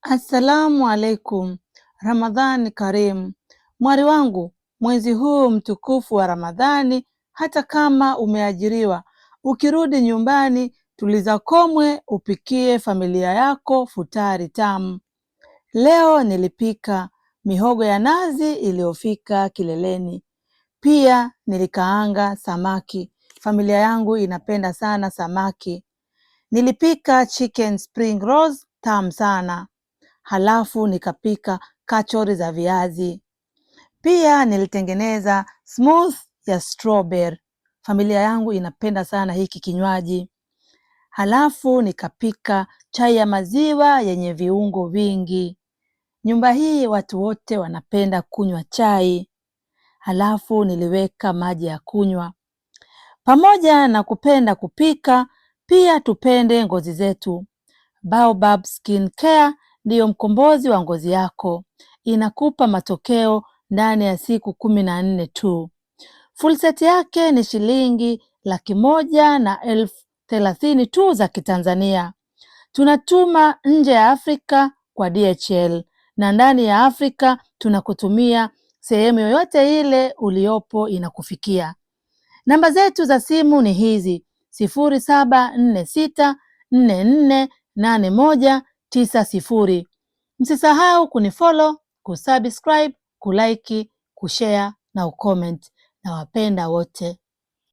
Assalamu alaikum. Ramadhani karimu. Mwari wangu, mwezi huu mtukufu wa Ramadhani, hata kama umeajiriwa, ukirudi nyumbani, tuliza komwe upikie familia yako futari tamu. Leo nilipika mihogo ya nazi iliyofika kileleni. Pia nilikaanga samaki. Familia yangu inapenda sana samaki. Nilipika chicken spring rolls tamu sana. Halafu nikapika kachori za viazi. Pia nilitengeneza smooth ya strawberry. Familia yangu inapenda sana hiki kinywaji. Halafu nikapika chai ya maziwa yenye viungo vingi. Nyumba hii watu wote wanapenda kunywa chai. Halafu niliweka maji ya kunywa. Pamoja na kupenda kupika, pia tupende ngozi zetu. Baobab Skin Care ndiyo mkombozi wa ngozi yako. Inakupa matokeo ndani ya siku 14 tu. Full set yake ni shilingi 130,000 tu za Kitanzania. Tunatuma nje ya Afrika kwa DHL na ndani ya Afrika tunakutumia sehemu yoyote ile uliopo inakufikia. Namba zetu za simu ni hizi 0746448190. Msisahau kunifollow, kusubscribe, kulike, kushare na ucomment. Nawapenda wote.